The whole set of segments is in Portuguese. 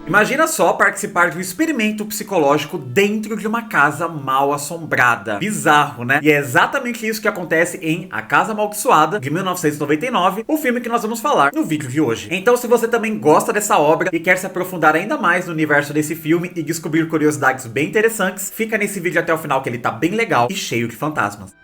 Imagina só participar de um experimento psicológico dentro de uma casa mal assombrada. Bizarro, né? E é exatamente isso que acontece em A Casa Amaldiçoada, de 1999, o filme que nós vamos falar no vídeo de hoje. Então, se você também gosta dessa obra e quer se aprofundar ainda mais no universo desse filme e descobrir curiosidades bem interessantes, fica nesse vídeo até o final que ele tá bem legal e cheio de fantasmas.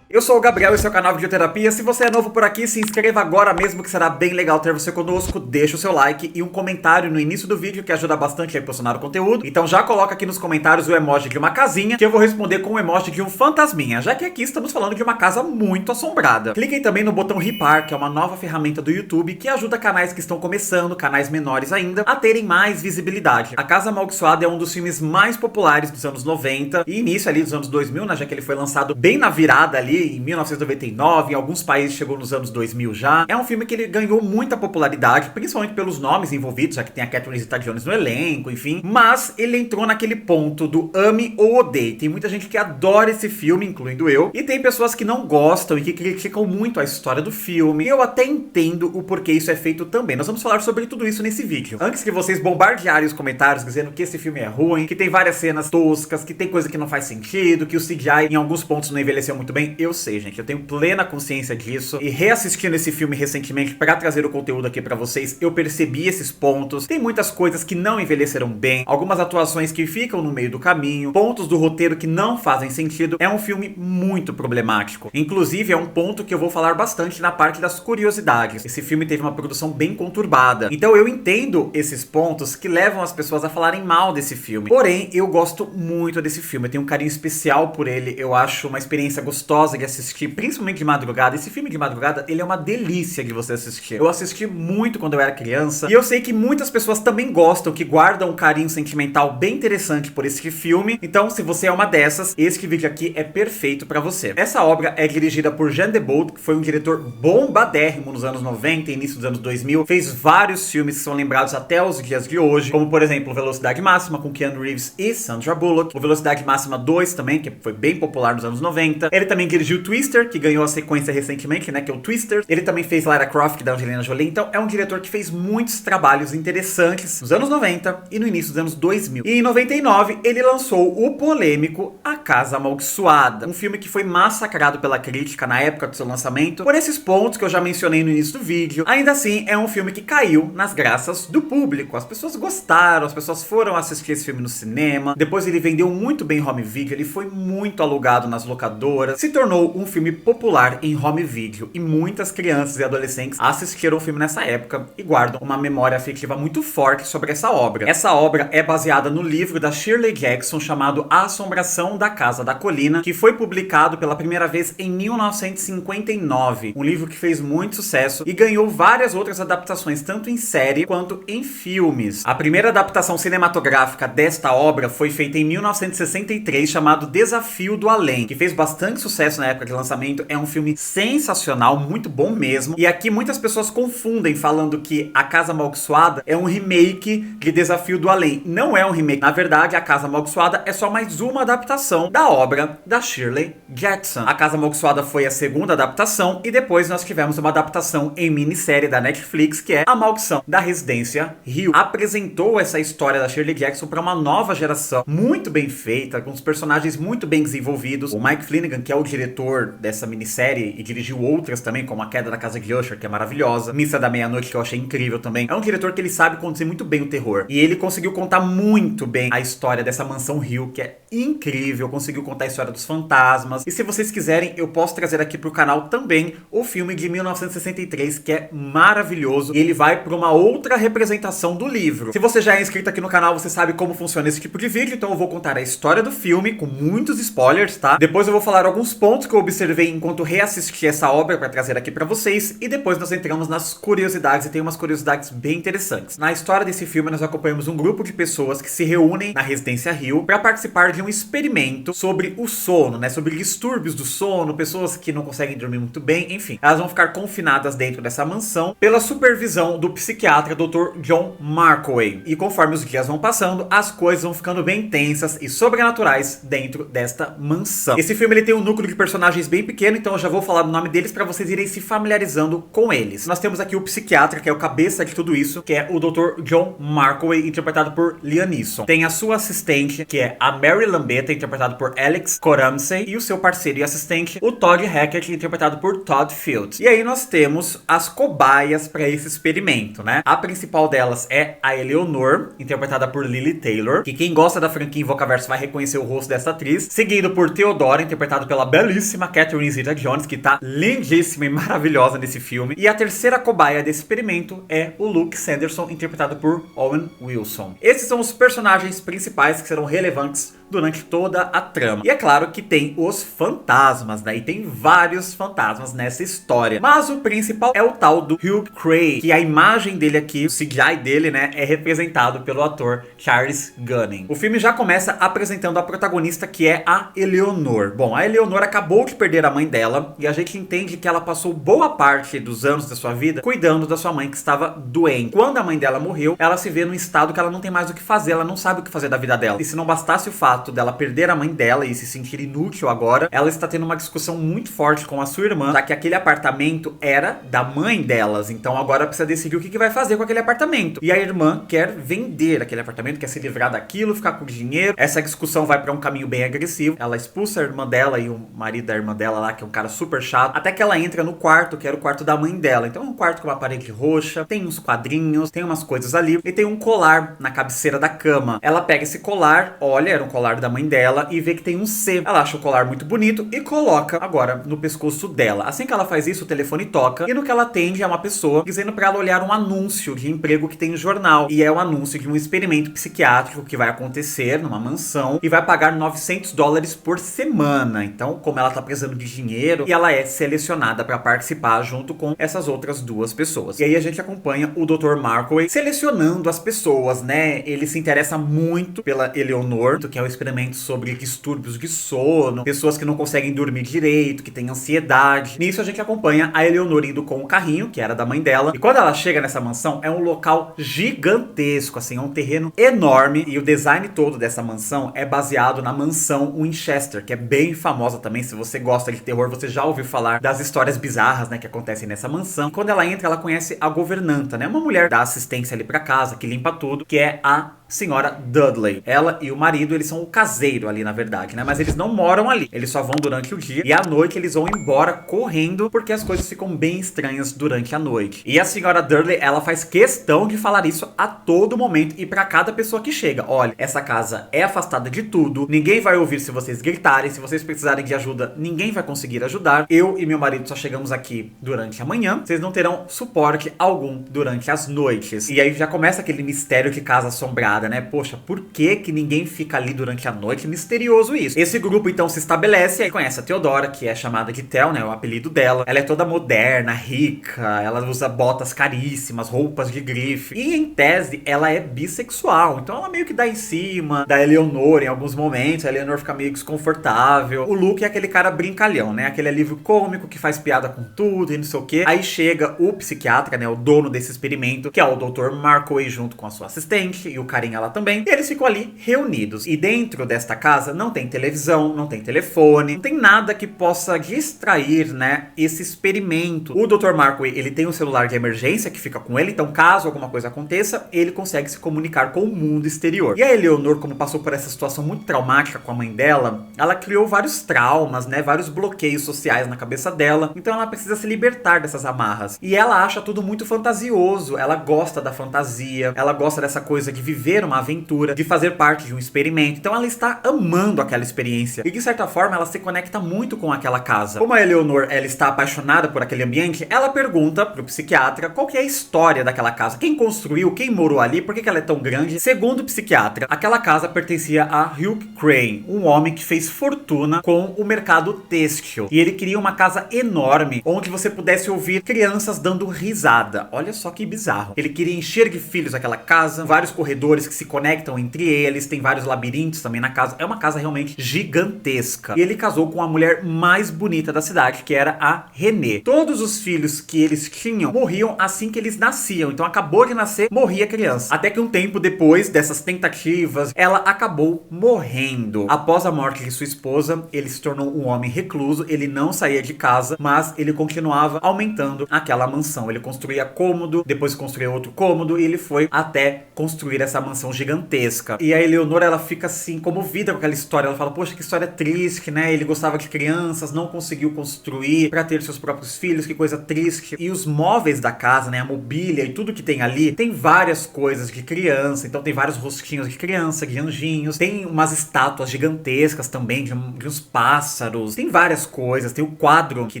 Eu sou o Gabriel, esse é o canal Videoterapia. Se você é novo por aqui, se inscreva agora mesmo, que será bem legal ter você conosco. Deixa o seu like e um comentário no início do vídeo, que ajuda bastante a impulsionar o conteúdo. Então já coloca aqui nos comentários o emoji de uma casinha, que eu vou responder com o emoji de um fantasminha, já que aqui estamos falando de uma casa muito assombrada. Cliquem também no botão Ripar, que é uma nova ferramenta do YouTube, que ajuda canais que estão começando, canais menores ainda, a terem mais visibilidade. A Casa Amaldiçoada é um dos filmes mais populares dos anos 90 e início ali dos anos 2000, né, já que ele foi lançado bem na virada ali, em 1999, em alguns países chegou nos anos 2000 já. É um filme que ele ganhou muita popularidade, principalmente pelos nomes envolvidos, já que tem a Catherine Zeta-Jones no elenco, enfim. Mas ele entrou naquele ponto do ame ou odeie. Tem muita gente que adora esse filme, incluindo eu, e tem pessoas que não gostam e que criticam muito a história do filme. Eu até entendo o porquê isso é feito também. Nós vamos falar sobre tudo isso nesse vídeo. Antes que vocês bombardearem os comentários dizendo que esse filme é ruim, que tem várias cenas toscas, que tem coisa que não faz sentido, que o CGI em alguns pontos não envelheceu muito bem, eu sei, gente. Eu tenho plena consciência disso. E reassistindo esse filme recentemente pra trazer o conteúdo aqui pra vocês, eu percebi esses pontos. Tem muitas coisas que não envelheceram bem, algumas atuações que ficam no meio do caminho, pontos do roteiro que não fazem sentido. É um filme muito problemático. Inclusive, é um ponto que eu vou falar bastante na parte das curiosidades. Esse filme teve uma produção bem conturbada. Então eu entendo esses pontos que levam as pessoas a falarem mal desse filme. Porém, eu gosto muito desse filme. Eu tenho um carinho especial por ele. Eu acho uma experiência gostosa de assistir, principalmente de madrugada. Esse filme de madrugada, ele é uma delícia de você assistir. Eu assisti muito quando eu era criança, e eu sei que muitas pessoas também gostam, que guardam um carinho sentimental bem interessante por esse filme. Então, se você é uma dessas, este vídeo aqui é perfeito pra você. Essa obra é dirigida por Jean Debout, que foi um diretor bombadérrimo nos anos 90 e início dos anos 2000. Fez vários filmes que são lembrados até os dias de hoje, como por exemplo Velocidade Máxima, com Keanu Reeves e Sandra Bullock. O Velocidade Máxima 2 também, que foi bem popular nos anos 90. Ele também dirigiu Twister, que ganhou a sequência recentemente, né, que é o Twister. Ele também fez Lara Croft, da Angelina Jolie. Então é um diretor que fez muitos trabalhos interessantes nos anos 90 e no início dos anos 2000. E em 99 ele lançou o polêmico A Casa Amaldiçoada, um filme que foi massacrado pela crítica na época do seu lançamento por esses pontos que eu já mencionei no início do vídeo. Ainda assim, é um filme que caiu nas graças do público. As pessoas gostaram, as pessoas foram assistir esse filme no cinema. Depois ele vendeu muito bem em home video, ele foi muito alugado nas locadoras, se tornou um filme popular em home video, e muitas crianças e adolescentes assistiram o filme nessa época e guardam uma memória afetiva muito forte sobre essa obra. Essa obra é baseada no livro da Shirley Jackson chamado A Assombração da Casa da Colina, que foi publicado pela primeira vez em 1959. Um livro que fez muito sucesso e ganhou várias outras adaptações, tanto em série quanto em filmes. A primeira adaptação cinematográfica desta obra foi feita em 1963, chamado Desafio do Além, que fez bastante sucesso na época de lançamento. É um filme sensacional, muito bom mesmo. E aqui muitas pessoas confundem, falando que A Casa Amaldiçoada é um remake de Desafio do Além. Não é um remake. Na verdade, A Casa Amaldiçoada é só mais uma adaptação da obra da Shirley Jackson. A Casa Amaldiçoada foi a segunda adaptação, e depois nós tivemos uma adaptação em minissérie da Netflix, que é A Maldição da Residência Hill. Apresentou essa história da Shirley Jackson para uma nova geração, muito bem feita, com os personagens muito bem desenvolvidos. O Mike Flanagan, que é o diretor dessa minissérie e dirigiu outras também, como A Queda da Casa de Usher, que é maravilhosa, Missa da Meia-Noite, que eu achei incrível também. É um diretor que ele sabe conduzir muito bem o terror, e ele conseguiu contar muito bem a história dessa mansão Hill, que é incrível. Conseguiu contar a história dos fantasmas. E se vocês quiserem, eu posso trazer aqui pro canal também o filme de 1963, que é maravilhoso, e ele vai para uma outra representação do livro. Se você já é inscrito aqui no canal, você sabe como funciona esse tipo de vídeo, então eu vou contar a história do filme com muitos spoilers, tá? Depois eu vou falar alguns pontos que eu observei enquanto reassisti essa obra para trazer aqui para vocês, e depois nós entramos nas curiosidades, e tem umas curiosidades bem interessantes. Na história desse filme, nós acompanhamos um grupo de pessoas que se reúnem na Residência Hill para participar de um experimento sobre o sono, né? Sobre distúrbios do sono, pessoas que não conseguem dormir muito bem, enfim. Elas vão ficar confinadas dentro dessa mansão pela supervisão do psiquiatra Dr. John Markoway. E conforme os dias vão passando, as coisas vão ficando bem tensas e sobrenaturais dentro desta mansão. Esse filme ele tem um núcleo de personagens personagens bem pequenos, então eu já vou falar o nome deles pra vocês irem se familiarizando com eles. Nós temos aqui o psiquiatra, que é o cabeça de tudo isso, que é o Dr. John Markway, interpretado por Liam Neeson. Tem a sua assistente, que é a Mary Lambetta, interpretado por Alex Koramsey, e o seu parceiro e assistente, o Todd Hackett, interpretado por Todd Fields. E aí nós temos as cobaias para esse experimento, né? A principal delas é a Eleanor, interpretada por Lily Taylor, que quem gosta da franquia Invocaverso vai reconhecer o rosto dessa atriz, seguido por Theodora, interpretado pela belíssima Catherine Zeta-Jones, que tá lindíssima e maravilhosa nesse filme. E a terceira cobaia desse experimento é o Luke Sanderson, interpretado por Owen Wilson. Esses são os personagens principais que serão relevantes durante toda a trama. E é claro que tem os fantasmas, né? E tem vários fantasmas nessa história. Mas o principal é o tal do Hugh Cray, que a imagem dele aqui, o CGI dele, né, é representado pelo ator Charles Gunning. O filme já começa apresentando a protagonista, que é a Eleanor. Bom, a Eleanor acabou de perder a mãe dela e a gente entende que ela passou boa parte dos anos da sua vida cuidando da sua mãe, que estava doente. Quando a mãe dela morreu, ela se vê num estado que ela não tem mais o que fazer, ela não sabe o que fazer da vida dela. E se não bastasse o fato dela perder a mãe dela e se sentir inútil agora, ela está tendo uma discussão muito forte com a sua irmã, já que aquele apartamento era da mãe delas, então agora precisa decidir o que vai fazer com aquele apartamento. E a irmã quer vender aquele apartamento, quer se livrar daquilo, ficar com dinheiro. Essa discussão vai para um caminho bem agressivo. Ela expulsa a irmã dela e o marido da irmã dela lá, que é um cara super chato, até que ela entra no quarto, que era o quarto da mãe dela. Então é um quarto com uma parede roxa, tem uns quadrinhos, tem umas coisas ali, e tem um colar na cabeceira da cama. Ela pega esse colar, olha, era um colar da mãe dela, e vê que tem um C. Ela acha o colar muito bonito e coloca agora no pescoço dela. Assim que ela faz isso, o telefone toca, e no que ela atende é uma pessoa dizendo pra ela olhar um anúncio de emprego que tem no jornal. E é o anúncio de um experimento psiquiátrico que vai acontecer numa mansão e vai pagar $900 por semana. Então, como ela tá precisando de dinheiro, e ela é selecionada pra participar junto com essas outras duas pessoas. E aí a gente acompanha o Dr. Markway selecionando as pessoas, né? Ele se interessa muito pela Eleanor, que é um experimento sobre distúrbios de sono, pessoas que não conseguem dormir direito, que têm ansiedade. Nisso a gente acompanha a Eleanor indo com o carrinho, que era da mãe dela, e quando ela chega nessa mansão, é um local gigantesco, assim, é um terreno enorme, e o design todo dessa mansão é baseado na mansão Winchester, que é bem famosa também. Se você gosta de terror, você já ouviu falar das histórias bizarras, né, que acontecem nessa mansão. E quando ela entra, ela conhece a governanta, né, uma mulher da assistência ali pra casa, que limpa tudo, que é a senhora Dudley. Ela e o marido, eles são o caseiro ali, na verdade, né? Mas eles não moram ali. Eles só vão durante o dia e à noite eles vão embora correndo porque as coisas ficam bem estranhas durante a noite. E a senhora Dudley, ela faz questão de falar isso a todo momento e pra cada pessoa que chega. Olha, essa casa é afastada de tudo. Ninguém vai ouvir se vocês gritarem. Se vocês precisarem de ajuda, ninguém vai conseguir ajudar. Eu e meu marido só chegamos aqui durante a manhã. Vocês não terão suporte algum durante as noites. E aí já começa aquele mistério de casa assombrada, né? Poxa, por que ninguém fica ali durante a noite? Misterioso isso. Esse grupo então se estabelece e aí conhece a Theodora, que é chamada de Tel, né? O apelido dela. Ela é toda moderna, rica, ela usa botas caríssimas, roupas de grife. E em tese, ela é bissexual. Então ela meio que dá em cima da Eleanor em alguns momentos. A Eleanor fica meio desconfortável. O Luke é aquele cara brincalhão, né? Aquele alívio cômico que faz piada com tudo e não sei o quê. Aí chega o psiquiatra, né? O dono desse experimento, que é o Dr. Markway, junto com a sua assistente e o carinha lá também. E eles ficam ali reunidos. E dentro desta casa não tem televisão, não tem telefone, não tem nada que possa distrair, né, esse experimento. O Dr. Markway, ele tem um celular de emergência que fica com ele, então caso alguma coisa aconteça, ele consegue se comunicar com o mundo exterior. E a Eleanor, como passou por essa situação muito traumática com a mãe dela, ela criou vários traumas, né, vários bloqueios sociais na cabeça dela, então ela precisa se libertar dessas amarras. E ela acha tudo muito fantasioso, ela gosta da fantasia, ela gosta dessa coisa de viver uma aventura, de fazer parte de um experimento, então ela está amando aquela experiência. E de certa forma ela se conecta muito com aquela casa. Como a Eleanor, ela está apaixonada por aquele ambiente, ela pergunta pro psiquiatra qual que é a história daquela casa, quem construiu, quem morou ali, por que ela é tão grande. Segundo o psiquiatra, aquela casa pertencia a Hugh Crane, um homem que fez fortuna com o mercado têxtil, e ele queria uma casa enorme, onde você pudesse ouvir crianças dando risada. Olha só que bizarro. Ele queria encher de filhos aquela casa, vários corredores corredores que se conectam entre eles, tem vários labirintos também na casa. É uma casa realmente gigantesca. E ele casou com a mulher mais bonita da cidade, que era a Renée. Todos os filhos que eles tinham morriam assim que eles nasciam. Então acabou de nascer, morria a criança. Até que um tempo depois dessas tentativas, ela acabou morrendo. Após a morte de sua esposa, ele se tornou um homem recluso. Ele não saía de casa, mas ele continuava aumentando aquela mansão. Ele construía cômodo, depois construía outro cômodo, e ele foi até construir essa mansão gigantesca. E a Eleonora, ela fica assim, comovida com aquela história. Ela fala, poxa, que história triste, né? Ele gostava de crianças, não conseguiu construir para ter seus próprios filhos, que coisa triste. E os móveis da casa, né? A mobília e tudo que tem ali, tem várias coisas de criança. Então tem vários rostinhos de criança, de anjinhos. Tem umas estátuas gigantescas também, de uns pássaros. Tem várias coisas. Tem o quadro que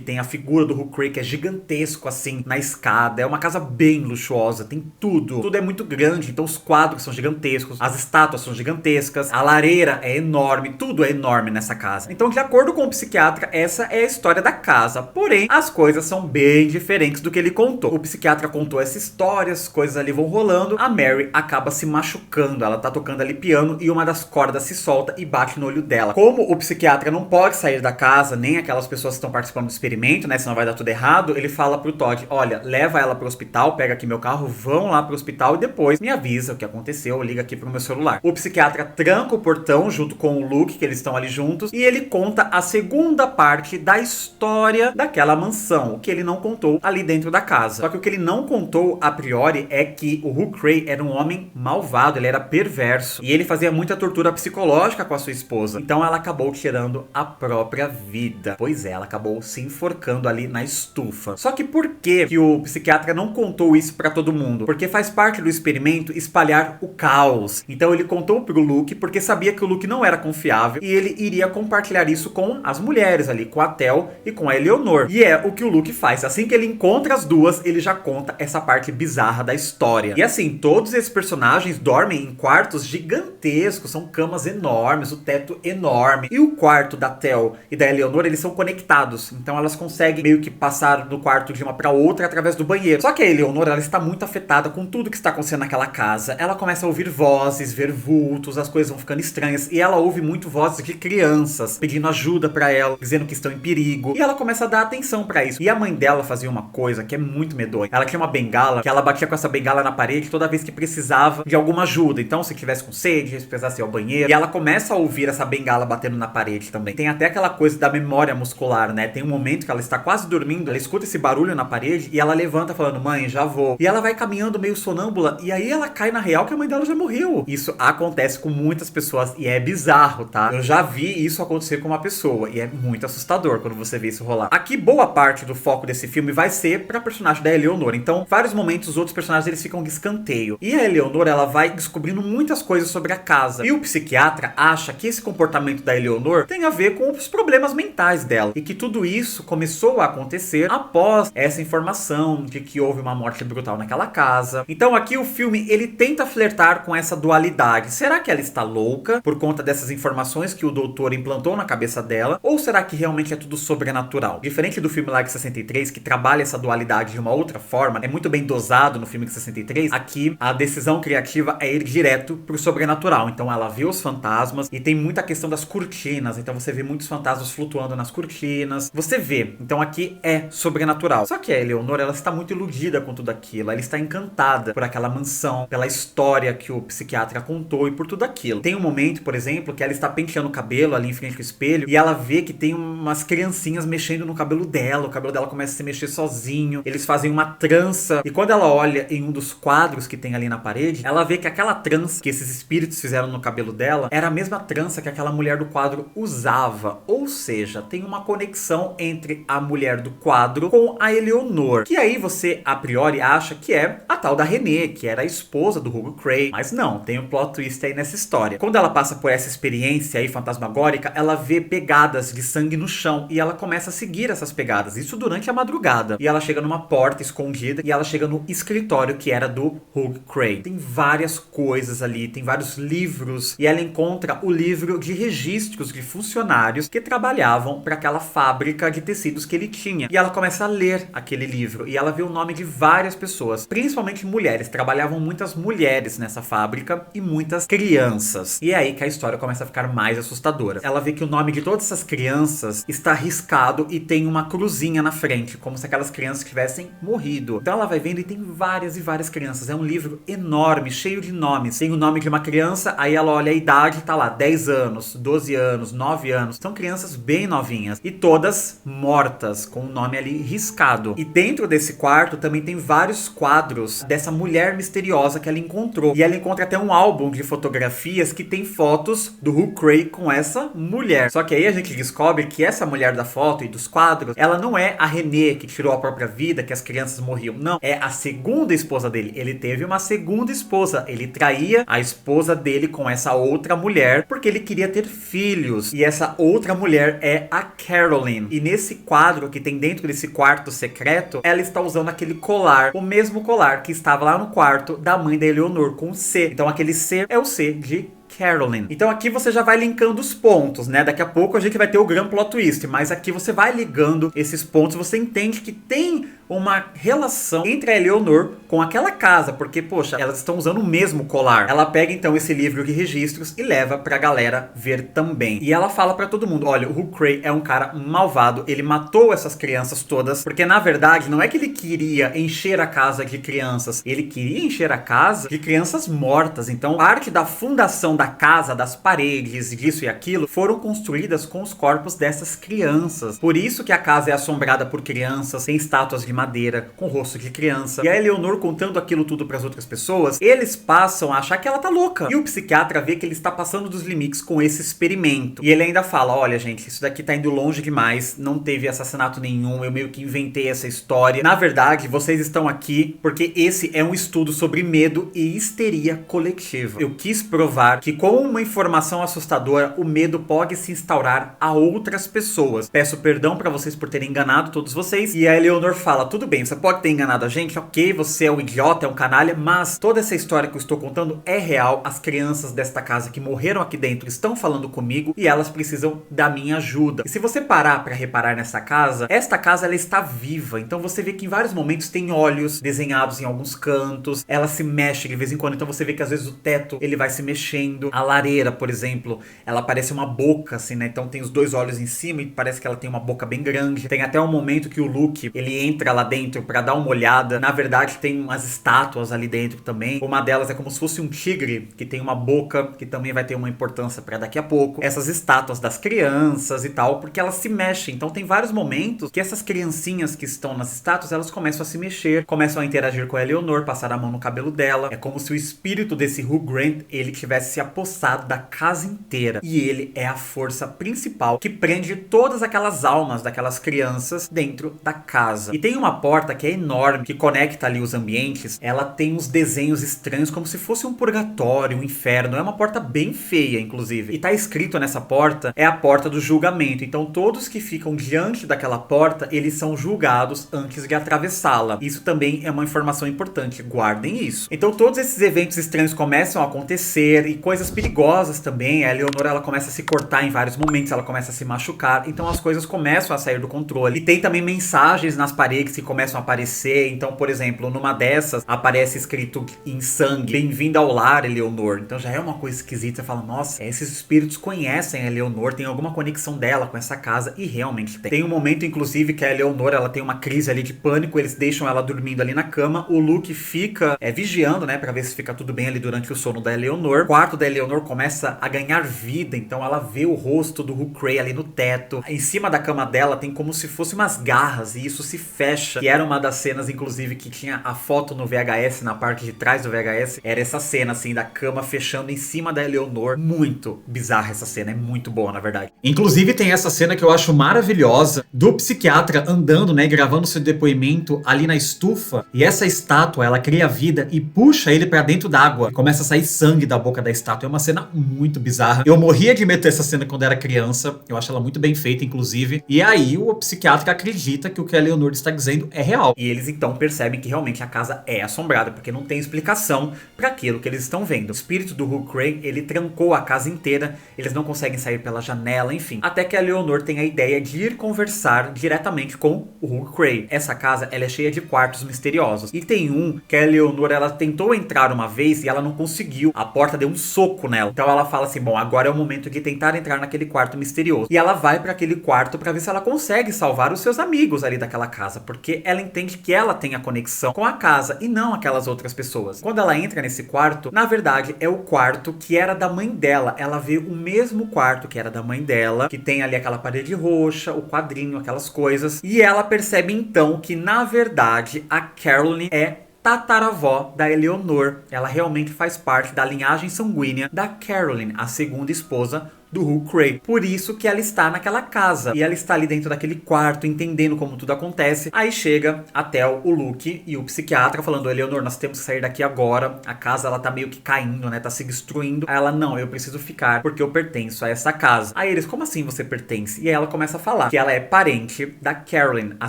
tem a figura do Hugh Cray, que é gigantesco assim, na escada. É uma casa bem luxuosa, tem tudo. Tudo é muito grande, então os quadros são gigantescos, as estátuas são gigantescas, a lareira é enorme, tudo é enorme nessa casa. Então, de acordo com o psiquiatra, essa é a história da casa. Porém, as coisas são bem diferentes do que ele contou. O psiquiatra contou essa história, as coisas ali vão rolando, a Mary acaba se machucando, ela tá tocando ali piano e uma das cordas se solta e bate no olho dela. Como o psiquiatra não pode sair da casa, nem aquelas pessoas que estão participando do experimento, né, senão vai dar tudo errado, ele fala pro Todd, olha, leva ela pro hospital, pega aqui meu carro, vão lá pro hospital e depois me avisa o que aconteceu, liga aqui pro meu celular. O psiquiatra tranca o portão junto com o Luke, que eles estão ali juntos, e ele conta a segunda parte da história daquela mansão, o que ele não contou ali dentro da casa. Só que o que ele não contou a priori é que o Hugh Cray era um homem malvado, ele era perverso, e ele fazia muita tortura psicológica com a sua esposa. Então ela acabou tirando a própria vida. Pois é, ela acabou se enforcando ali na estufa. Só que por que o psiquiatra não contou isso pra todo mundo? Porque faz parte do experimento espalhar o caos. Então ele contou pro Luke porque sabia que o Luke não era confiável e ele iria compartilhar isso com as mulheres ali, com a Tel e com a Eleanor. E é o que o Luke faz. Assim que ele encontra as duas, ele já conta essa parte bizarra da história. E assim, todos esses personagens dormem em quartos gigantescos, são camas enormes, o teto enorme. E o quarto da Tel e da Eleanor, eles são conectados. Então elas conseguem meio que passar do quarto de uma para outra através do banheiro. Só que a Eleanor, ela está muito afetada com tudo que está acontecendo naquela casa. Ela começa a ouvir vozes, ver vultos, as coisas vão ficando estranhas. E ela ouve muito vozes de crianças pedindo ajuda para ela, dizendo que estão em perigo. E ela começa a dar atenção para isso. E a mãe dela fazia uma coisa que é muito medonha. Ela tinha uma bengala, que ela batia com essa bengala na parede toda vez que precisava de alguma ajuda. Então, se tivesse com sede, se precisasse ir ao banheiro. E ela começa a ouvir essa bengala batendo na parede também. Tem até aquela coisa da memória muscular, né? Tem um momento que ela está quase dormindo, ela escuta esse barulho na parede e ela levanta falando, mãe, já vou. E ela vai caminhando meio sonâmbula e aí ela cai na real que a mãe dela já morreu. Isso acontece com muitas pessoas e é bizarro, tá? Eu já vi isso acontecer com uma pessoa e é muito assustador quando você vê isso rolar. Aqui, boa parte do foco desse filme vai ser pra personagem da Eleanor. Então, vários momentos, os outros personagens, eles ficam de escanteio. E a Eleanor, ela vai descobrindo muitas coisas sobre a casa. E o psiquiatra acha que esse comportamento da Eleanor tem a ver com os problemas mentais dela. E que tudo isso começou a acontecer após essa informação de que houve uma morte brutal naquela casa. Então aqui o filme, ele tenta flertar com essa dualidade. Será que ela está louca por conta dessas informações que o doutor implantou na cabeça dela? Ou será que realmente é tudo sobrenatural? Diferente do filme lá de 63, que trabalha essa dualidade de uma outra forma, é muito bem dosado no filme de 63, aqui a decisão criativa é ir direto pro sobrenatural. Então ela vê os fantasmas e tem muita questão das cortinas. Então você vê muitos fantasmas flutuando nas cortinas. Você vê. Então aqui é sobrenatural. Só que a Eleanor, ela está muito iludida com tudo aquilo. Ela está encantada por aquela mansão, pela história que o psiquiatra contou e por tudo aquilo. Tem um momento, por exemplo, que ela está penteando o cabelo ali em frente ao espelho e ela vê que tem umas criancinhas mexendo no cabelo dela. O cabelo dela começa a se mexer sozinho. Eles fazem uma trança. E quando ela olha em um dos quadros que tem ali na parede, ela vê que aquela trança que esses espíritos fizeram no cabelo dela era a mesma trança que aquela mulher do quadro usava. Ou seja, tem uma conexão entre a mulher do quadro com a Eleanor. Que aí você, a priori, acha que é a tal da Renée, que era a esposa do Hugh Cray. Mas não, tem um plot twist aí nessa história. Quando ela passa por essa experiência aí fantasmagórica, ela vê pegadas de sangue no chão e ela começa a seguir essas pegadas. Isso durante a madrugada. E ela chega numa porta escondida e ela chega no escritório que era do Hugh Cray. Tem várias coisas ali, tem vários livros e ela encontra o livro de registros de funcionários que trabalhavam para aquela fábrica de tecidos que ele tinha. E ela começa a ler aquele livro e ela vê o nome de várias pessoas, principalmente mulheres. Trabalhavam muitas mulheres nessa fábrica e muitas crianças. E é aí que a história começa a ficar mais assustadora. Ela vê que o nome de todas essas crianças está riscado e tem uma cruzinha na frente, como se aquelas crianças tivessem morrido. Então ela vai vendo e tem várias e várias crianças. É um livro enorme, cheio de nomes. Tem o nome de uma criança, aí ela olha a idade, tá lá, 10 anos, 12 anos, 9 anos. São crianças bem novinhas. E todas mortas, com o nome ali riscado. E dentro desse quarto também tem vários quadros dessa mulher misteriosa que ela encontrou. E ela encontra até um álbum de fotografias que tem fotos do Hugh Cray com essa mulher. Só que aí a gente descobre que essa mulher da foto e dos quadros, ela não é a Renée que tirou a própria vida, que as crianças morriam. Não, é a segunda esposa dele. Ele teve uma segunda esposa. Ele traía a esposa dele com essa outra mulher porque ele queria ter filhos. E essa outra mulher é a Caroline. E nesse quadro que tem dentro desse quarto secreto, ela está usando aquele colar, o mesmo colar que estava lá no quarto da mãe da Eleanor com C. Então aquele C é o C de Caroline. Então aqui você já vai linkando os pontos, né? Daqui a pouco a gente vai ter o grande plot twist, mas aqui você vai ligando esses pontos, você entende que tem uma relação entre a Eleanor com aquela casa, porque, poxa, elas estão usando o mesmo colar. Ela pega então esse livro de registros e leva pra galera ver também. E ela fala pra todo mundo, olha, o Hugh Cray é um cara malvado, ele matou essas crianças todas, porque na verdade não é que ele queria encher a casa de crianças, ele queria encher a casa de crianças mortas. Então parte da fundação da casa, das paredes, disso e aquilo, foram construídas com os corpos dessas crianças. Por isso que a casa é assombrada por crianças, tem estátuas de madeira com rosto de criança. E a Eleanor contando aquilo tudo para as outras pessoas, eles passam a achar que ela tá louca. E o psiquiatra vê que ele está passando dos limites com esse experimento. E ele ainda fala, olha gente, isso daqui tá indo longe demais, não teve assassinato nenhum, eu meio que inventei essa história. Na verdade, vocês estão aqui porque esse é um estudo sobre medo e histeria coletiva. Eu quis provar que com uma informação assustadora, o medo pode se instaurar a outras pessoas. Peço perdão para vocês por terem enganado todos vocês. E a Eleanor fala, tudo bem, você pode ter enganado a gente, ok, você é um idiota, é um canalha, mas toda essa história que eu estou contando é real. As crianças desta casa que morreram aqui dentro estão falando comigo e elas precisam da minha ajuda. E se você parar para reparar nessa casa, esta casa ela está viva. Então você vê que em vários momentos tem olhos desenhados em alguns cantos, ela se mexe de vez em quando, então você vê que às vezes o teto ele vai se mexendo. A lareira, por exemplo, ela parece uma boca, assim, né? Então tem os dois olhos em cima e parece que ela tem uma boca bem grande. Tem até um momento que o Luke, ele entra lá dentro pra dar uma olhada. Na verdade, tem umas estátuas ali dentro também. Uma delas é como se fosse um tigre, que tem uma boca, que também vai ter uma importância pra daqui a pouco. Essas estátuas das crianças e tal, porque elas se mexem. Então tem vários momentos que essas criancinhas que estão nas estátuas, elas começam a se mexer, começam a interagir com a Eleanor, passar a mão no cabelo dela. É como se o espírito desse Hugh Grant, ele tivesse se apossado da casa inteira. E ele é a força principal que prende todas aquelas almas daquelas crianças dentro da casa. E tem uma porta que é enorme, que conecta ali os ambientes. Ela tem uns desenhos estranhos, como se fosse um purgatório, um inferno. É uma porta bem feia, inclusive. E tá escrito nessa porta, é a porta do julgamento. Então todos que ficam diante daquela porta, eles são julgados antes de atravessá-la. Isso também é uma informação importante, guardem isso. Então todos esses eventos estranhos começam a acontecer e coisas perigosas também. A Eleanor, ela começa a se cortar em vários momentos, ela começa a se machucar, então as coisas começam a sair do controle. E tem também mensagens nas paredes que começam a aparecer. Então, por exemplo, numa dessas aparece escrito em sangue, bem-vinda ao lar, Eleanor. Então já é uma coisa esquisita, você fala, nossa, esses espíritos conhecem a Eleanor, tem alguma conexão dela com essa casa, e realmente tem. Tem um momento, inclusive, que a Eleanor, ela tem uma crise ali de pânico, eles deixam ela dormindo ali na cama, o Luke fica vigiando, né, pra ver se fica tudo bem ali durante o sono da Eleanor. O quarto da Eleanor começa a ganhar vida, então ela vê o rosto do Hugh Cray ali no teto. Em cima da cama dela tem como se fosse umas garras, e isso se fecha, que era uma das cenas, inclusive, que tinha a foto no VHS, na parte de trás do VHS, era essa cena, assim, da cama fechando em cima da Eleanor. Muito bizarra essa cena, é muito boa, na verdade. Inclusive tem essa cena que eu acho maravilhosa, do psiquiatra andando, né, gravando seu depoimento ali na estufa, e essa estátua, ela cria vida e puxa ele pra dentro d'água. Começa a sair sangue da boca da estátua. chato. É uma cena muito bizarra. Eu morria de medo dessa cena quando era criança. Eu acho ela muito bem feita, inclusive. E aí o psiquiatra acredita que o que a Eleanor está dizendo é real. E eles então percebem que realmente a casa é assombrada, porque não tem explicação para aquilo que eles estão vendo. O espírito do Hugh Cray, ele trancou a casa inteira. Eles não conseguem sair pela janela, enfim. Até que a Eleanor tem a ideia de ir conversar diretamente com o Hugh Cray. Essa casa, ela é cheia de quartos misteriosos. E tem um que a Eleanor, ela tentou entrar uma vez e ela não conseguiu. A porta deu um soco nela. Então ela fala assim, bom, agora é o momento de tentar entrar naquele quarto misterioso. E ela vai para aquele quarto para ver se ela consegue salvar os seus amigos ali daquela casa, porque ela entende que ela tem a conexão com a casa e não aquelas outras pessoas. Quando ela entra nesse quarto, na verdade é o quarto que era da mãe dela. Ela vê o mesmo quarto que era da mãe dela, que tem ali aquela parede roxa, o quadrinho, aquelas coisas. E ela percebe então que na verdade a Caroline é tataravó da Eleanor. Ela realmente faz parte da linhagem sanguínea da Caroline, a segunda esposa do Hugh Cray. Por isso que ela está naquela casa. E ela está ali dentro daquele quarto, entendendo como tudo acontece. Aí chega até o Luke e o psiquiatra falando, Eleanor, nós temos que sair daqui agora. A casa, ela tá meio que caindo, né? Tá se destruindo. Aí ela, não, eu preciso ficar porque eu pertenço a essa casa. Aí eles, como assim você pertence? E aí ela começa a falar que ela é parente da Caroline, a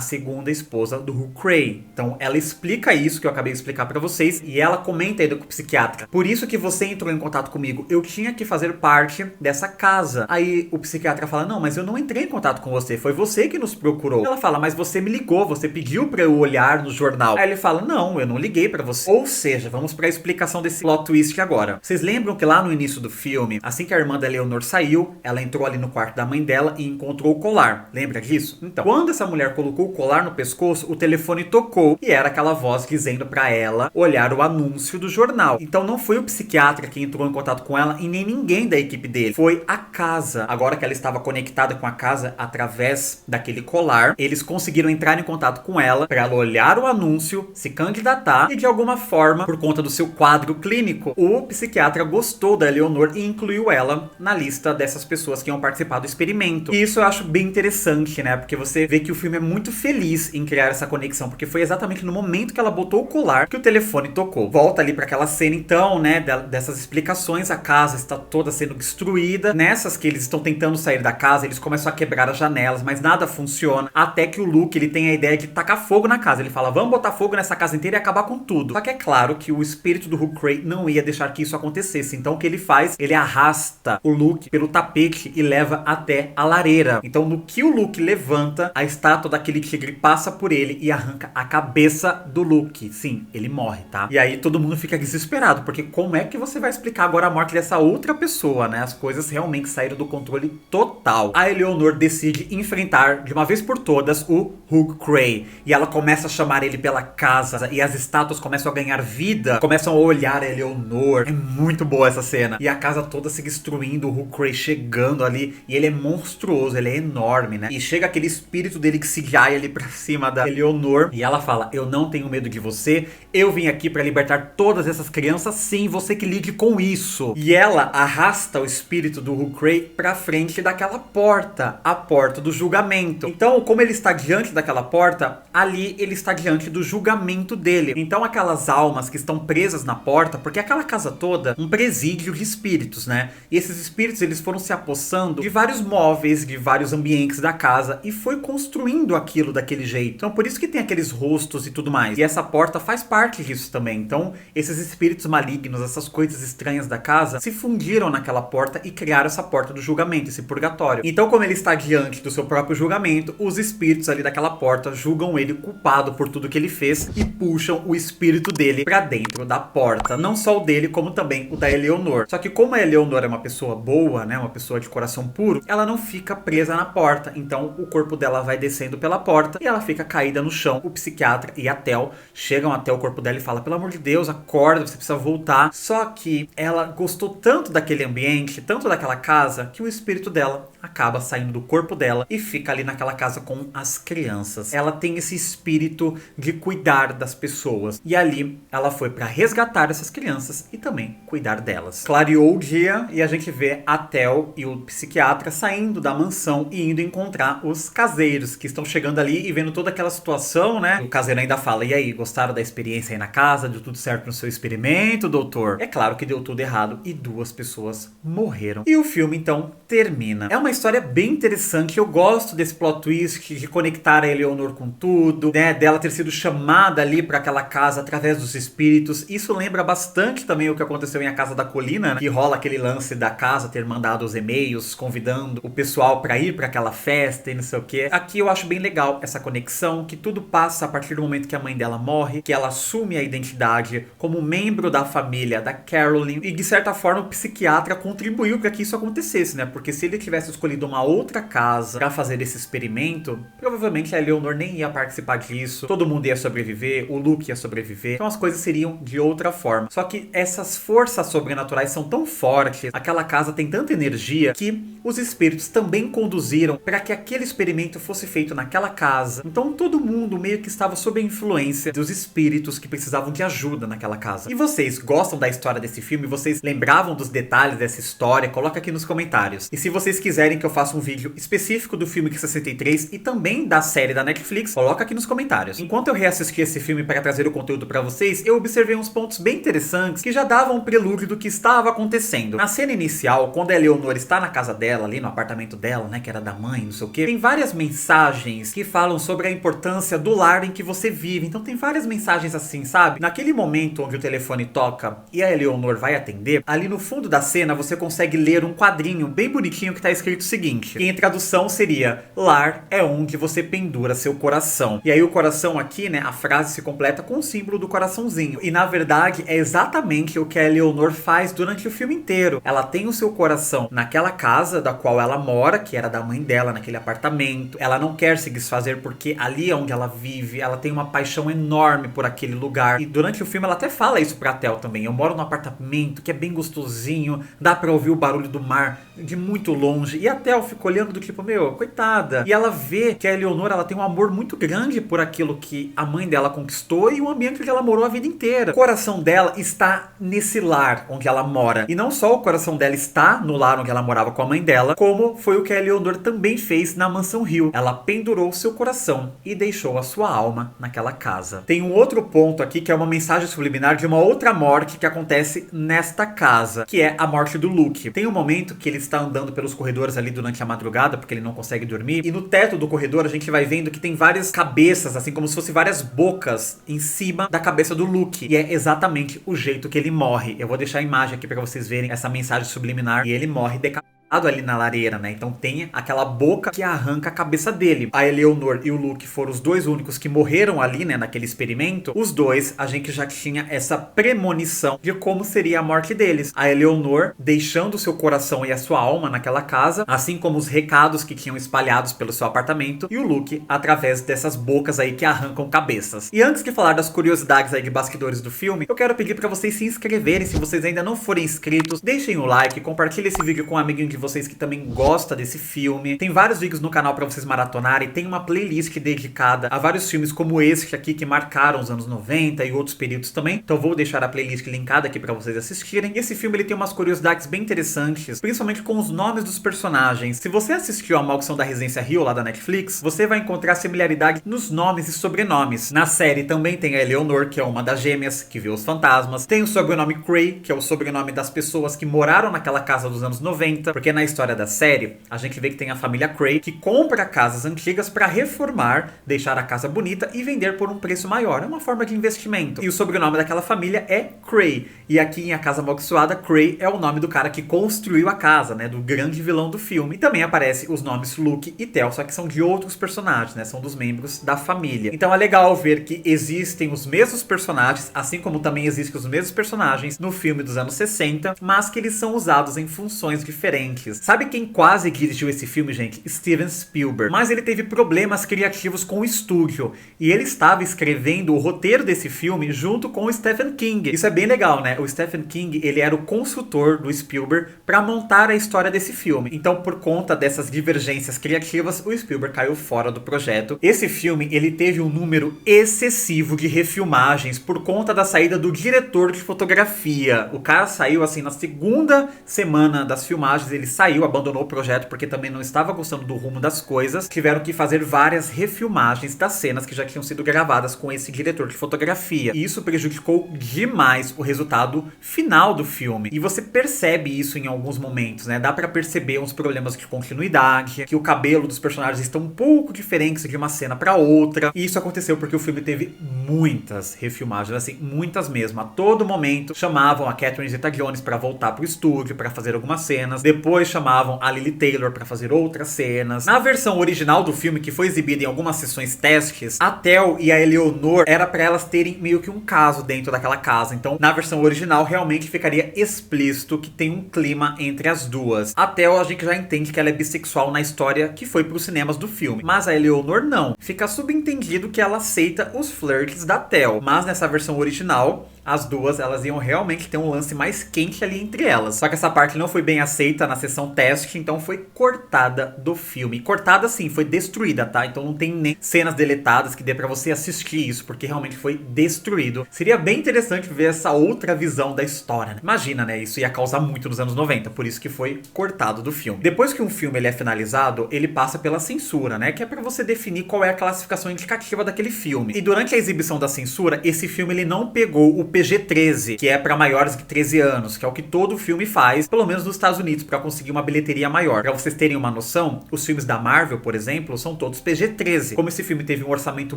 segunda esposa do Hugh Cray. Então ela explica isso que eu acabei de explicar pra vocês. E ela comenta aí com o psiquiatra. Por isso que você entrou em contato comigo. Eu tinha que fazer parte dessa casa. Aí o psiquiatra fala, não, mas eu não entrei em contato com você, foi você que nos procurou. Ela fala, mas você me ligou, você pediu pra eu olhar no jornal. Aí ele fala, não, eu não liguei pra você. Ou seja, vamos pra explicação desse plot twist agora. Vocês lembram que lá no início do filme, assim que a irmã da Eleanor saiu, ela entrou ali no quarto da mãe dela e encontrou o colar. Lembra disso? Então, quando essa mulher colocou o colar no pescoço, o telefone tocou e era aquela voz dizendo pra ela olhar o anúncio do jornal. Então não foi o psiquiatra que entrou em contato com ela e nem ninguém da equipe dele. Foi a casa. Agora que ela estava conectada com a casa através daquele colar, eles conseguiram entrar em contato com ela para ela olhar o anúncio, se candidatar e de alguma forma, por conta do seu quadro clínico, o psiquiatra gostou da Eleanor e incluiu ela na lista dessas pessoas que iam participar do experimento. E isso eu acho bem interessante, né? Porque você vê que o filme é muito feliz em criar essa conexão, porque foi exatamente no momento que ela botou o colar que o telefone tocou. Volta ali para aquela cena então, né, dessas explicações, a casa está toda sendo destruída, né? Nessas que eles estão tentando sair da casa, eles começam a quebrar as janelas, mas nada funciona, até que o Luke, ele tem a ideia de tacar fogo na casa. Ele fala, vamos botar fogo nessa casa inteira e acabar com tudo. Só que é claro que o espírito do Hugh Cray não ia deixar que isso acontecesse. Então o que ele faz? Ele arrasta o Luke pelo tapete e leva até a lareira. Então no que o Luke levanta, a estátua daquele tigre passa por ele e arranca a cabeça do Luke. Sim, ele morre, tá? E aí todo mundo fica desesperado, porque como é que você vai explicar agora a morte dessa outra pessoa, né? As coisas realmente saíram do controle total. A Eleanor decide enfrentar de uma vez por todas o Hugh Cray. E ela começa a chamar ele pela casa. E as estátuas começam a ganhar vida. Começam a olhar a Eleanor. É muito boa essa cena. E a casa toda se destruindo. O Hugh Cray chegando ali. E ele é monstruoso. Ele é enorme, né? E chega aquele espírito dele que se jai ali pra cima da Eleanor. E ela fala, eu não tenho medo de você. Eu vim aqui pra libertar todas essas crianças. Sim, você que lide com isso. E ela arrasta o espírito do Hugh Cray pra frente daquela porta, a porta do julgamento. Então, como ele está diante daquela porta, ali ele está diante do julgamento dele. Então, aquelas almas que estão presas na porta, porque aquela casa toda, um presídio de espíritos, né? E esses espíritos, eles foram se apossando de vários móveis, de vários ambientes da casa e foi construindo aquilo daquele jeito. Então, por isso que tem aqueles rostos e tudo mais. E essa porta faz parte disso também. Então, esses espíritos malignos, essas coisas estranhas da casa, se fundiram naquela porta e criaram essa porta do julgamento, esse purgatório. Então, como ele está diante do seu próprio julgamento, os espíritos ali daquela porta julgam ele culpado por tudo que ele fez e puxam o espírito dele pra dentro da porta. Não só o dele, como também o da Eleanor. Só que como a Eleanor é uma pessoa boa, né, uma pessoa de coração puro, ela não fica presa na porta. Então, o corpo dela vai descendo pela porta e ela fica caída no chão. O psiquiatra e a Tel chegam até o corpo dela e falam, pelo amor de Deus, acorda, você precisa voltar. Só que ela gostou tanto daquele ambiente, tanto daquela casa, que o espírito dela acaba saindo do corpo dela e fica ali naquela casa com as crianças. Ela tem esse espírito de cuidar das pessoas. E ali ela foi para resgatar essas crianças e também cuidar delas. Clareou o dia e a gente vê a Tel e o psiquiatra saindo da mansão e indo encontrar os caseiros que estão chegando ali e vendo toda aquela situação, né? O caseiro ainda fala: e aí, gostaram da experiência aí na casa? Deu tudo certo no seu experimento, doutor? É claro que deu tudo errado e 2 pessoas morreram. E o filme então termina. É uma história bem interessante. Eu gosto desse plot twist de conectar a Eleanor com tudo, né? Dela ter sido chamada ali para aquela casa através dos espíritos. Isso lembra bastante também o que aconteceu em A Casa da Colina, né? Que rola aquele lance da casa ter mandado os e-mails convidando o pessoal para ir para aquela festa e não sei o que. Aqui eu acho bem legal essa conexão, que tudo passa a partir do momento que a mãe dela morre, que ela assume a identidade como membro da família da Carolyn, e de certa forma o psiquiatra contribuiu para que isso acontecesse, né? Porque se ele tivesse escolhido uma outra casa para fazer esse experimento, provavelmente a Eleanor nem ia participar disso, todo mundo ia sobreviver, o Luke ia sobreviver, então as coisas seriam de outra forma. Só que essas forças sobrenaturais são tão fortes, aquela casa tem tanta energia, que os espíritos também conduziram para que aquele experimento fosse feito naquela casa. Então todo mundo meio que estava sob a influência dos espíritos que precisavam de ajuda naquela casa. E vocês gostam da história desse filme? Vocês lembravam dos detalhes dessa história? Coloca aqui nos comentários. E se vocês quiserem que eu faça um vídeo específico do filme Q63 e também da série da Netflix, coloca aqui nos comentários. Enquanto eu reassisti esse filme para trazer o conteúdo para vocês, eu observei uns pontos bem interessantes que já davam um prelúdio do que estava acontecendo. Na cena inicial, quando a Eleanor está na casa dela, ali no apartamento dela, né, que era da mãe, não sei o que, tem várias mensagens que falam sobre a importância do lar em que você vive. Então tem várias mensagens assim, sabe? Naquele momento onde o telefone toca e a Eleanor vai atender, ali no fundo da cena você consegue ler um quadrinho bem bonitinho que tá escrito o seguinte, que em tradução seria: lar é onde você pendura seu coração. E aí o coração aqui, né, a frase se completa com o símbolo do coraçãozinho. E na verdade é exatamente o que a Eleanor faz durante o filme inteiro. Ela tem o seu coração naquela casa da qual ela mora, que era da mãe dela, naquele apartamento. Ela não quer se desfazer porque ali é onde ela vive, ela tem uma paixão enorme por aquele lugar. E durante o filme ela até fala isso pra Tel também: eu moro num apartamento que é bem gostosinho, dá pra ouvir o barulho do mar de muito longe. E a Tel fica olhando do tipo, meu, coitada. E ela vê que a Eleanor, ela tem um amor muito grande por aquilo que a mãe dela conquistou e o ambiente que ela morou a vida inteira. O coração dela está nesse lar onde ela mora. E não só o coração dela está no lar onde ela morava com a mãe dela, como foi o que a Eleanor também fez na Mansão Hill. Ela pendurou seu coração e deixou a sua alma naquela casa. Tem um outro ponto aqui que é uma mensagem subliminar de uma outra morte que acontece nesta casa, que é a morte do Luke. Tem um momento que ele está andando pelos corredores ali durante a madrugada, porque ele não consegue dormir, e no teto do corredor a gente vai vendo que tem várias cabeças, assim como se fossem várias bocas em cima da cabeça do Luke. E é exatamente o jeito que ele morre. Eu vou deixar a imagem aqui para vocês verem essa mensagem subliminar. E ele morre decapitado ali na lareira, né? Então tem aquela boca que arranca a cabeça dele. A Eleanor e o Luke foram os 2 únicos que morreram ali, né, naquele experimento. Os 2, a gente já tinha essa premonição de como seria a morte deles. A Eleanor deixando seu coração e a sua alma naquela casa, assim como os recados que tinham espalhados pelo seu apartamento, e o Luke através dessas bocas aí que arrancam cabeças. E antes de falar das curiosidades aí de bastidores do filme, eu quero pedir para vocês se inscreverem. Se vocês ainda não forem inscritos, deixem o like, compartilhem esse vídeo com um amiguinho de vocês que também gosta desse filme. Tem vários vídeos no canal para vocês maratonarem. Tem uma playlist dedicada a vários filmes como esse aqui que marcaram os anos 90 e outros períodos também. Então vou deixar a playlist linkada aqui para vocês assistirem. E esse filme ele tem umas curiosidades bem interessantes, principalmente com os nomes dos personagens. Se você assistiu a Maldição da Residência Hill lá da Netflix, você vai encontrar similaridade nos nomes e sobrenomes. Na série também tem a Eleanor, que é uma das gêmeas que vê os fantasmas. Tem o sobrenome Cray, que é o sobrenome das pessoas que moraram naquela casa dos anos 90, porque na história da série, a gente vê que tem a família Cray que compra casas antigas para reformar, deixar a casa bonita e vender por um preço maior. É uma forma de investimento. E o sobrenome daquela família é Cray. E aqui em A Casa Amaldiçoada, Cray é o nome do cara que construiu a casa, né? Do grande vilão do filme. E também aparece os nomes Luke e Tel, só que são de outros personagens, né? São dos membros da família. Então é legal ver que existem os mesmos personagens, assim como também existem os mesmos personagens no filme dos anos 60, mas que eles são usados em funções diferentes. antes. Sabe quem quase dirigiu esse filme, gente? Steven Spielberg. Mas ele teve problemas criativos com o estúdio. E ele estava escrevendo o roteiro desse filme junto com o Stephen King. Isso é bem legal, né? O Stephen King, ele era o consultor do Spielberg para montar a história desse filme. Então, por conta dessas divergências criativas, o Spielberg caiu fora do projeto. Esse filme, ele teve um número excessivo de refilmagens por conta da saída do diretor de fotografia. O cara saiu, assim, na segunda semana das filmagens, ele saiu, abandonou o projeto porque também não estava gostando do rumo das coisas. Tiveram que fazer várias refilmagens das cenas que já tinham sido gravadas com esse diretor de fotografia. E isso prejudicou demais o resultado final do filme. E você percebe isso em alguns momentos, né? Dá pra perceber uns problemas de continuidade, que o cabelo dos personagens estão um pouco diferentes de uma cena pra outra. E isso aconteceu porque o filme teve muitas refilmagens, assim, muitas mesmo. A todo momento chamavam a Catherine Zeta-Jones pra voltar pro estúdio, pra fazer algumas cenas. Depois chamavam a Lili Taylor pra fazer outras cenas. Na versão original do filme, que foi exibida em algumas sessões testes, a Tel e a Eleonor era pra elas terem meio que um caso dentro daquela casa. Então, na versão original, realmente ficaria explícito que tem um clima entre as duas. A Tel, a gente já entende que ela é bissexual na história que foi pros cinemas do filme. Mas a Eleonor não. Fica subentendido que ela aceita os flirts da Tel. Mas nessa versão original, as duas, elas iam realmente ter um lance mais quente ali entre elas. Só que essa parte não foi bem aceita na sessão teste, então foi cortada do filme. Cortada sim, foi destruída, tá? Então não tem nem cenas deletadas que dê pra você assistir isso, porque realmente foi destruído. Seria bem interessante ver essa outra visão da história, né? Imagina, né? Isso ia causar muito nos anos 90, por isso que foi cortado do filme. Depois que um filme ele é finalizado, ele passa pela censura, né? Que é pra você definir qual é a classificação indicativa daquele filme. E durante a exibição da censura, esse filme ele não pegou o PG-13, que é pra maiores de 13 anos, que é o que todo filme faz, pelo menos nos Estados Unidos, pra conseguir uma bilheteria maior. Pra vocês terem uma noção, os filmes da Marvel, por exemplo, são todos PG-13. Como esse filme teve um orçamento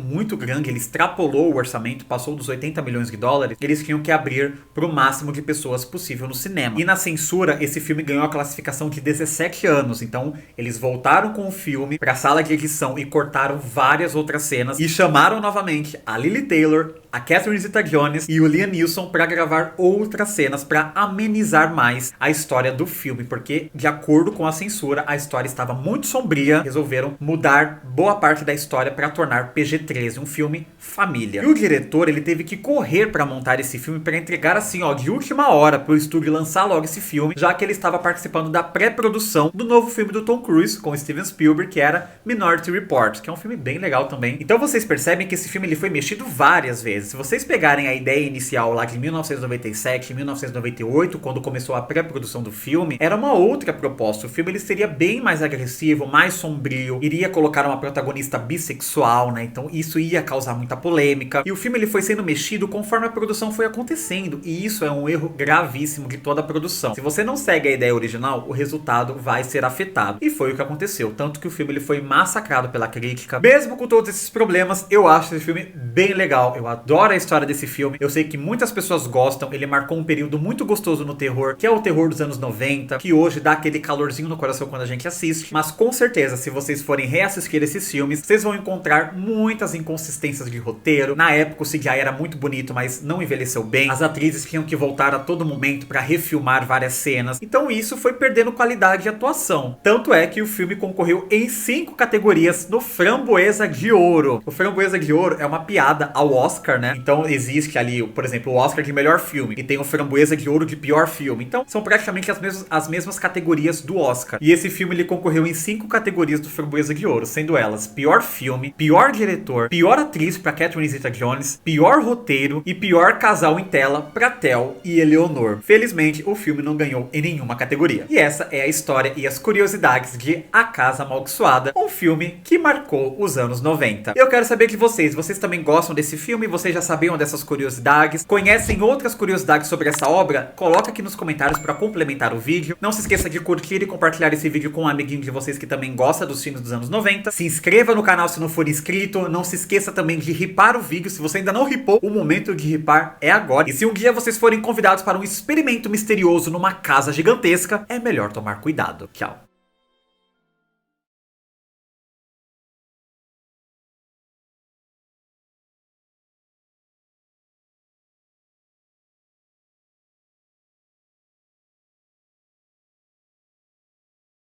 muito grande, ele extrapolou o orçamento, passou dos 80 milhões de dólares, eles tinham que abrir pro máximo de pessoas possível no cinema. E na censura, esse filme ganhou a classificação de 17 anos, então eles voltaram com o filme pra sala de edição e cortaram várias outras cenas e chamaram novamente a Lili Taylor, a Catherine Zeta-Jones e o Liam Neeson para gravar outras cenas para amenizar mais a história do filme, porque de acordo com a censura a história estava muito sombria, resolveram mudar boa parte da história para tornar PG-13 um filme família. E o diretor ele teve que correr para montar esse filme para entregar assim, ó, de última hora pro estúdio lançar logo esse filme, já que ele estava participando da pré-produção do novo filme do Tom Cruise com Steven Spielberg, que era Minority Report, que é um filme bem legal também. Então vocês percebem que esse filme ele foi mexido várias vezes. Se vocês pegarem a ideia inicial lá de 1997 e 1998, quando começou a pré-produção do filme, era uma outra proposta. O filme ele seria bem mais agressivo, mais sombrio, iria colocar uma protagonista bissexual, né? Então isso ia causar muita polêmica. E o filme ele foi sendo mexido conforme a produção foi acontecendo. E isso é um erro gravíssimo de toda a produção. Se você não segue a ideia original, o resultado vai ser afetado. E foi o que aconteceu. Tanto que o filme ele foi massacrado pela crítica. Mesmo com todos esses problemas, eu acho esse filme bem legal. Eu adoro a história desse filme. Eu sei que muitas pessoas gostam. Ele marcou um período muito gostoso no terror, que é o terror dos anos 90, que hoje dá aquele calorzinho no coração quando a gente assiste. Mas com certeza, se vocês forem reassistir esses filmes, vocês vão encontrar muitas inconsistências de roteiro. Na época o CGI era muito bonito, mas não envelheceu bem. As atrizes tinham que voltar a todo momento para refilmar várias cenas. Então isso foi perdendo qualidade de atuação. Tanto é que o filme concorreu em 5 categorias no Framboesa de Ouro. O Framboesa de Ouro é uma piada ao Oscar, né? Então existe ali, por exemplo, o Oscar de melhor filme e tem o Framboesa de Ouro de pior filme. Então são praticamente as mesmas categorias do Oscar. E esse filme ele concorreu em 5 categorias do Framboesa de Ouro, sendo elas pior filme, pior diretor, pior atriz para Catherine Zeta-Jones, pior roteiro e pior casal em tela para Tel e Eleonor. Felizmente o filme não ganhou em nenhuma categoria. E essa é a história e as curiosidades de A Casa Amaldiçoada, um filme que marcou os anos 90. Eu quero saber de vocês também gostam desse filme? Vocês já sabiam dessas curiosidades? Conhecem outras curiosidades sobre essa obra? Coloca aqui nos comentários para complementar o vídeo. Não se esqueça de curtir e compartilhar esse vídeo com um amiguinho de vocês que também gosta dos filmes dos anos 90. Se inscreva no canal se não for inscrito. Não se esqueça também de ripar o vídeo. Se você ainda não ripou, o momento de ripar é agora. E se um dia vocês forem convidados para um experimento misterioso numa casa gigantesca, é melhor tomar cuidado. Tchau.